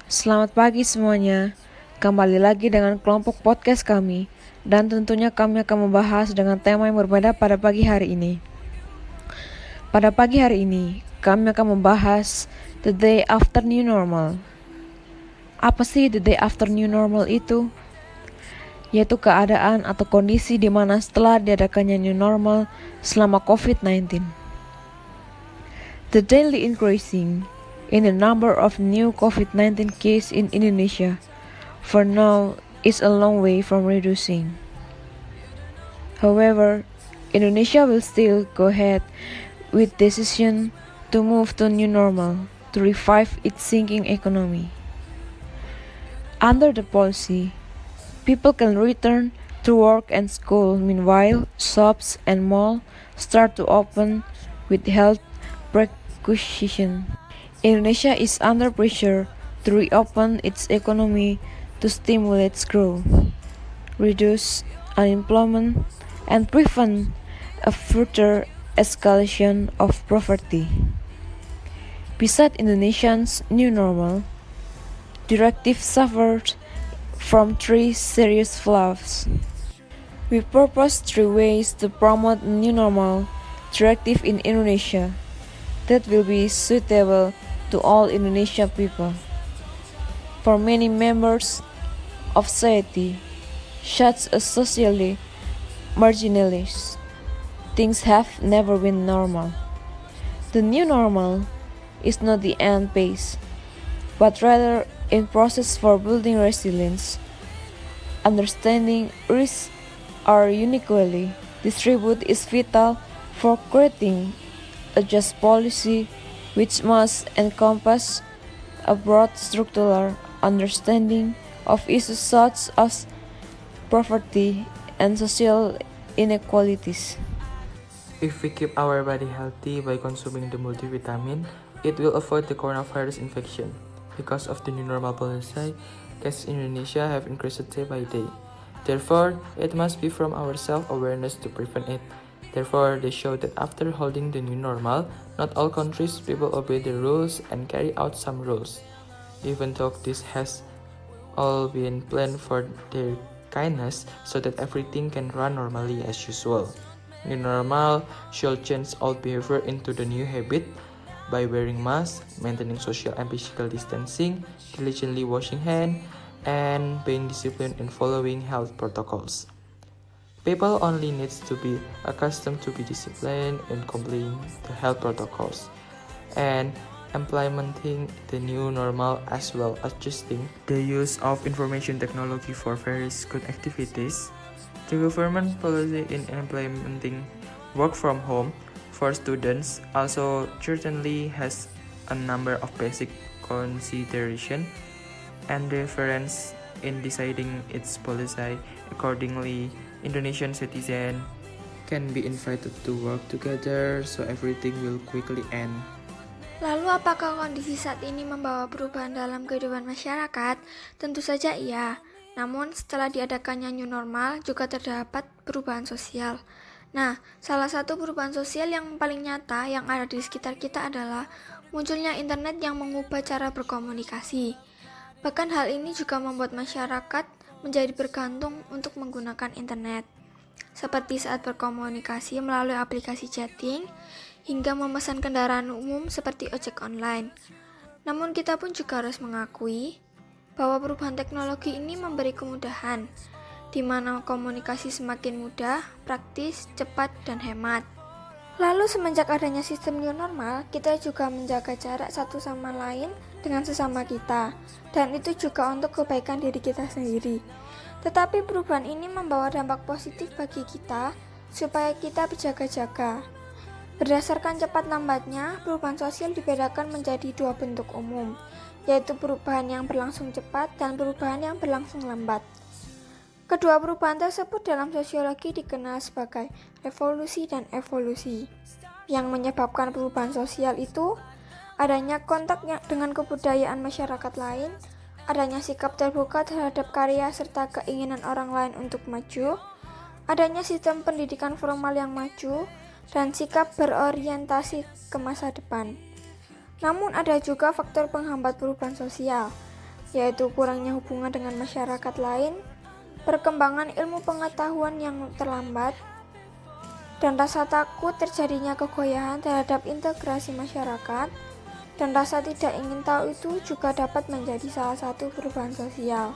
Selamat pagi semuanya. Kembali lagi dengan kelompok podcast kami. Dan tentunya kami akan membahas dengan tema yang berbeda pada pagi hari ini. Pada pagi hari ini, kami akan membahas the day after new normal. Apa sih the day after new normal itu? Yaitu keadaan atau kondisi di mana setelah diadakannya new normal selama COVID-19. The daily increasing in the number of new COVID-19 cases in Indonesia for now is a long way from reducing. However, Indonesia will still go ahead with decision to move to new normal to revive its sinking economy. Under the policy, people can return to work and school. Meanwhile, shops and malls start to open with health precaution. Indonesia is under pressure to reopen its economy to stimulate growth, reduce unemployment, and prevent a further escalation of poverty. Besides Indonesia's new normal, directive suffered from three serious flaws. We propose three ways to promote new normal directive in Indonesia that will be suitable to all Indonesian people. For many members of society, such as socially marginalized, things have never been normal. The new normal is not the end phase, but rather a process for building resilience. Understanding risks are unequally distributed is vital for creating a just policy which must encompass a broad structural understanding of issues such as poverty and social inequalities. If we keep our body healthy by consuming the multivitamin, it will avoid the coronavirus infection. Because of the new normal policy, cases in Indonesia have increased day by day. Therefore, it must be from our self-awareness to prevent it. Therefore, they show that after holding the new normal, not all countries people obey the rules and carry out some rules. Even though this has all been planned for their kindness so that everything can run normally as usual. New normal should change old behavior into the new habit by wearing masks, maintaining social and physical distancing, diligently washing hands, and being disciplined in following health protocols. People only needs to be accustomed to be disciplined in complying the health protocols and implementing the new normal as well as adjusting the use of information technology for various good activities. The government policy in implementing work from home for students also certainly has a number of basic consideration and reference in deciding its policy. Accordingly, Indonesian citizens can be invited to work together so everything will quickly end. Lalu apakah kondisi saat ini membawa perubahan dalam kehidupan masyarakat? Tentu saja iya. Namun setelah diadakannya new normal juga terdapat perubahan sosial. Nah, salah satu perubahan sosial yang paling nyata yang ada di sekitar kita adalah munculnya internet yang mengubah cara berkomunikasi. Bahkan hal ini juga membuat masyarakat menjadi bergantung untuk menggunakan internet, seperti saat berkomunikasi melalui aplikasi chatting, hingga memesan kendaraan umum seperti ojek online. Namun kita pun juga harus mengakui bahwa perubahan teknologi ini memberi kemudahan, di mana komunikasi semakin mudah, praktis, cepat, dan hemat. Lalu semenjak adanya sistem new normal, kita juga menjaga jarak satu sama lain dengan sesama kita, dan itu juga untuk kebaikan diri kita sendiri. Tetapi perubahan ini membawa dampak positif bagi kita, supaya kita berjaga-jaga. Berdasarkan cepat lambatnya, perubahan sosial dibedakan menjadi dua bentuk umum, yaitu perubahan yang berlangsung cepat dan perubahan yang berlangsung lambat. Kedua perubahan tersebut dalam sosiologi dikenal sebagai revolusi dan evolusi. Yang menyebabkan perubahan sosial itu adanya kontak dengan kebudayaan masyarakat lain, adanya sikap terbuka terhadap karya serta keinginan orang lain untuk maju, adanya sistem pendidikan formal yang maju, dan sikap berorientasi ke masa depan. Namun ada juga faktor penghambat perubahan sosial. yaitu kurangnya hubungan dengan masyarakat lain, perkembangan ilmu pengetahuan yang terlambat, dan rasa takut terjadinya kegoyahan terhadap integrasi masyarakat, dan rasa tidak ingin tahu itu juga dapat menjadi salah satu perubahan sosial.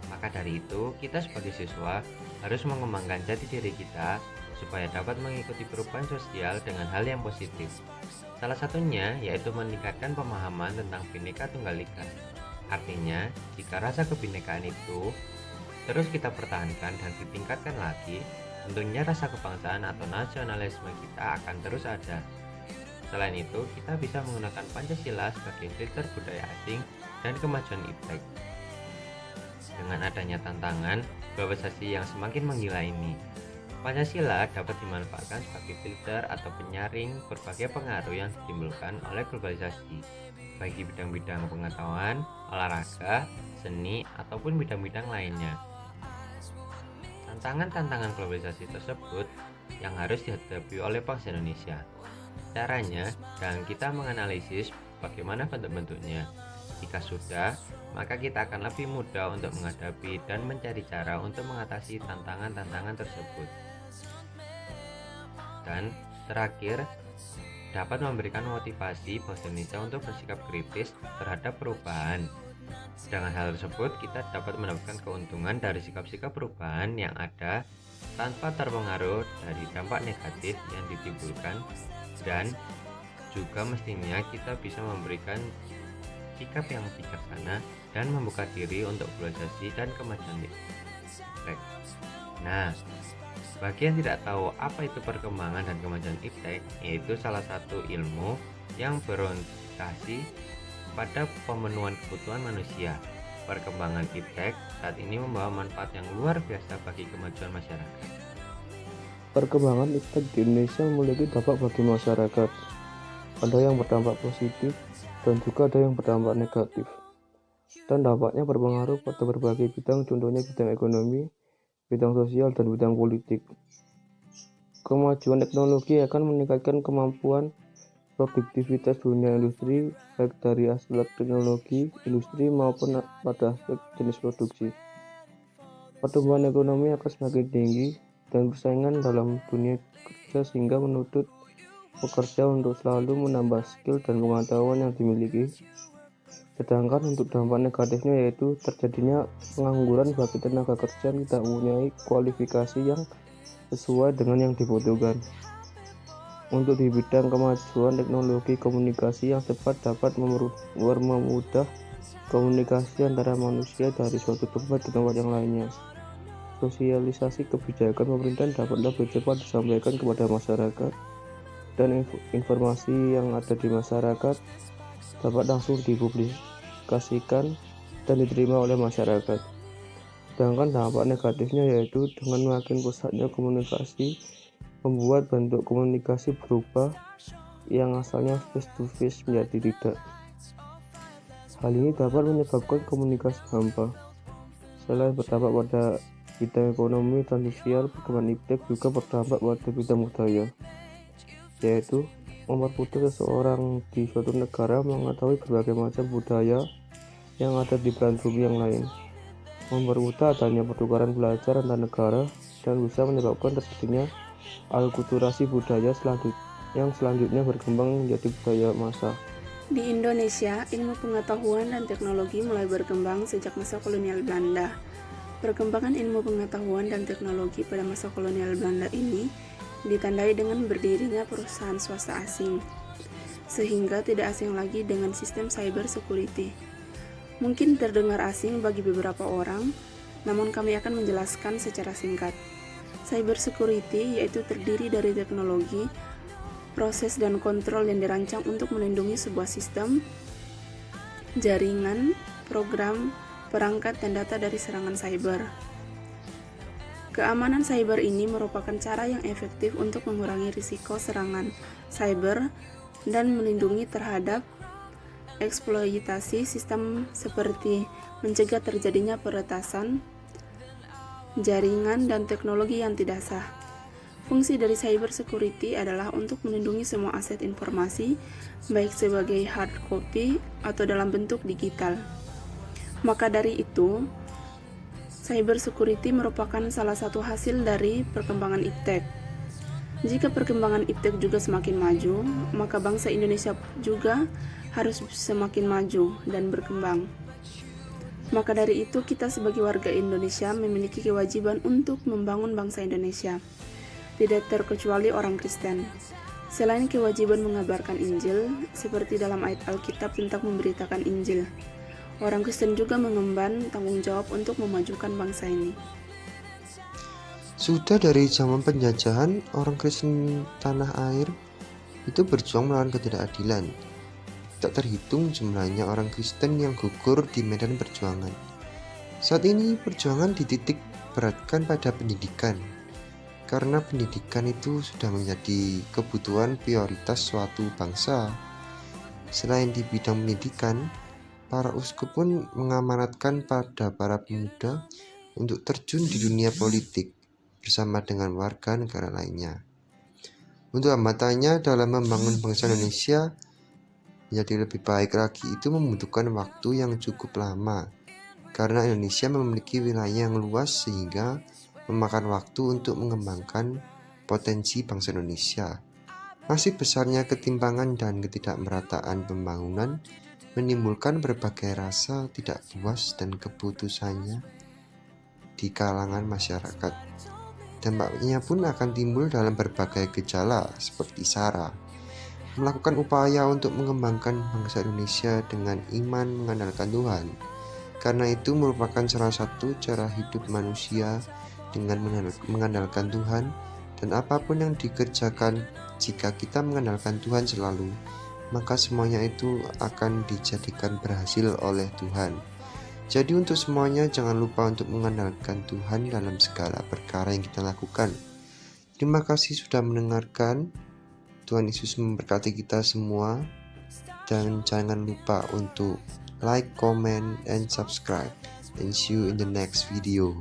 Maka dari itu, kita sebagai siswa harus mengembangkan jati diri kita supaya dapat mengikuti perubahan sosial dengan hal yang positif. Salah satunya yaitu meningkatkan pemahaman tentang Bhinneka Tunggal Ika. Artinya, jika rasa kebinekaan itu terus kita pertahankan dan ditingkatkan lagi, tentunya rasa kebangsaan atau nasionalisme kita akan terus ada. Selain itu, kita bisa menggunakan Pancasila sebagai filter budaya asing dan kemajuan iptek. Dengan adanya tantangan globalisasi yang semakin menggila ini, Pancasila dapat dimanfaatkan sebagai filter atau penyaring berbagai pengaruh yang ditimbulkan oleh globalisasi, baik di bidang-bidang pengetahuan, olahraga, seni, ataupun bidang-bidang lainnya. Tantangan-tantangan globalisasi tersebut yang harus dihadapi oleh bangsa Indonesia. Caranya, dan kita menganalisis bagaimana bentuk-bentuknya. Jika sudah, maka kita akan lebih mudah untuk menghadapi dan mencari cara untuk mengatasi tantangan-tantangan tersebut. Dan terakhir, dapat memberikan motivasi bangsa Indonesia untuk bersikap kritis terhadap perubahan. Dengan hal tersebut, kita dapat mendapatkan keuntungan dari sikap-sikap perubahan yang ada tanpa terpengaruh dari dampak negatif yang ditimbulkan, dan juga mestinya kita bisa memberikan sikap yang bijaksana dan membuka diri untuk globalisasi dan kemajuan iptek. Nah, bagi yang tidak tahu apa itu perkembangan dan kemajuan iptek, yaitu salah satu ilmu yang berorientasi pada pemenuhan kebutuhan manusia. Perkembangan iptek saat ini membawa manfaat yang luar biasa bagi kemajuan masyarakat. Perkembangan iptek di Indonesia memiliki dampak bagi masyarakat. Ada yang berdampak positif dan juga ada yang berdampak negatif. Dan dampaknya berpengaruh pada berbagai bidang, contohnya bidang ekonomi, bidang sosial, dan bidang politik. Kemajuan teknologi akan meningkatkan kemampuan produktivitas dunia industri, baik dari aspek teknologi industri maupun pada aspek jenis produksi. Pertumbuhan ekonomi akan semakin tinggi dan persaingan dalam dunia kerja sehingga menuntut pekerja untuk selalu menambah skill dan pengetahuan yang dimiliki. Sedangkan untuk dampak negatifnya yaitu terjadinya pengangguran bagi tenaga kerja yang tidak mempunyai kualifikasi yang sesuai dengan yang dibutuhkan. Untuk di bidang kemajuan teknologi komunikasi yang cepat dapat memudah komunikasi antara manusia dari suatu tempat ke tempat yang lainnya. Sosialisasi kebijakan pemerintah dapat lebih cepat disampaikan kepada masyarakat, dan informasi yang ada di masyarakat dapat langsung dipublikasikan dan diterima oleh masyarakat. Sedangkan dampak negatifnya yaitu dengan makin pusatnya komunikasi membuat bentuk komunikasi berubah yang asalnya face to face menjadi tidak. Hal ini dapat menyebabkan komunikasi hampa. Selain berdampak pada bidang ekonomi dan sosial, perkembangan iptek juga berdampak pada bidang budaya, yaitu mempermudah seseorang di suatu negara mengetahui berbagai macam budaya yang ada di belahan bumi yang lain, mempermudah adanya pertukaran belajar antar negara, dan bisa menyebabkan terjadinya alkulturasi budaya yang selanjutnya berkembang menjadi budaya massa. Di Indonesia, ilmu pengetahuan dan teknologi mulai berkembang sejak masa kolonial Belanda. Perkembangan ilmu pengetahuan dan teknologi pada masa kolonial Belanda ini ditandai dengan berdirinya perusahaan swasta asing, sehingga tidak asing lagi dengan sistem cyber security. Mungkin terdengar asing bagi beberapa orang, namun kami akan menjelaskan secara singkat. Cyber security yaitu terdiri dari teknologi, proses dan kontrol yang dirancang untuk melindungi sebuah sistem, jaringan, program, perangkat, dan data dari serangan cyber. Keamanan cyber ini merupakan cara yang efektif untuk mengurangi risiko serangan cyber dan melindungi terhadap eksploitasi sistem seperti mencegah terjadinya peretasan jaringan dan teknologi yang tidak sah. Fungsi dari cyber security adalah untuk melindungi semua aset informasi, baik sebagai hard copy atau dalam bentuk digital. Maka dari itu, cyber security merupakan salah satu hasil dari perkembangan iptek. Jika perkembangan iptek juga semakin maju, maka bangsa Indonesia juga harus semakin maju dan berkembang. Maka dari itu, kita sebagai warga Indonesia memiliki kewajiban untuk membangun bangsa Indonesia, tidak terkecuali orang Kristen. Selain kewajiban mengabarkan Injil, seperti dalam ayat Alkitab tentang memberitakan Injil, orang Kristen juga mengemban tanggung jawab untuk memajukan bangsa ini. Sudah dari zaman penjajahan, orang Kristen tanah air itu berjuang melawan ketidakadilan. Tak terhitung jumlahnya orang Kristen yang gugur di medan perjuangan. Saat ini perjuangan dititik beratkan pada pendidikan, karena pendidikan itu sudah menjadi kebutuhan prioritas suatu bangsa. Selain di bidang pendidikan, para uskup pun mengamanatkan pada para pemuda untuk terjun di dunia politik bersama dengan warga negara lainnya. Untuk hambatannya dalam membangun bangsa Indonesia menjadi lebih baik lagi itu membutuhkan waktu yang cukup lama, karena Indonesia memiliki wilayah yang luas sehingga memakan waktu untuk mengembangkan potensi bangsa Indonesia. Masih besarnya ketimpangan dan ketidakmerataan pembangunan menimbulkan berbagai rasa tidak puas dan keputusannya di kalangan masyarakat. Dampaknya pun akan timbul dalam berbagai gejala seperti SARA. Melakukan upaya untuk mengembangkan bangsa Indonesia dengan iman mengandalkan Tuhan, karena itu merupakan salah satu cara hidup manusia dengan mengandalkan Tuhan, dan apapun yang dikerjakan jika kita mengandalkan Tuhan selalu, maka semuanya itu akan dijadikan berhasil oleh Tuhan. Jadi untuk semuanya jangan lupa untuk mengandalkan Tuhan dalam segala perkara yang kita lakukan. Terima kasih sudah mendengarkan. Tuhan Yesus memberkati kita semua, dan jangan lupa untuk like, comment, and subscribe, and see you in the next video.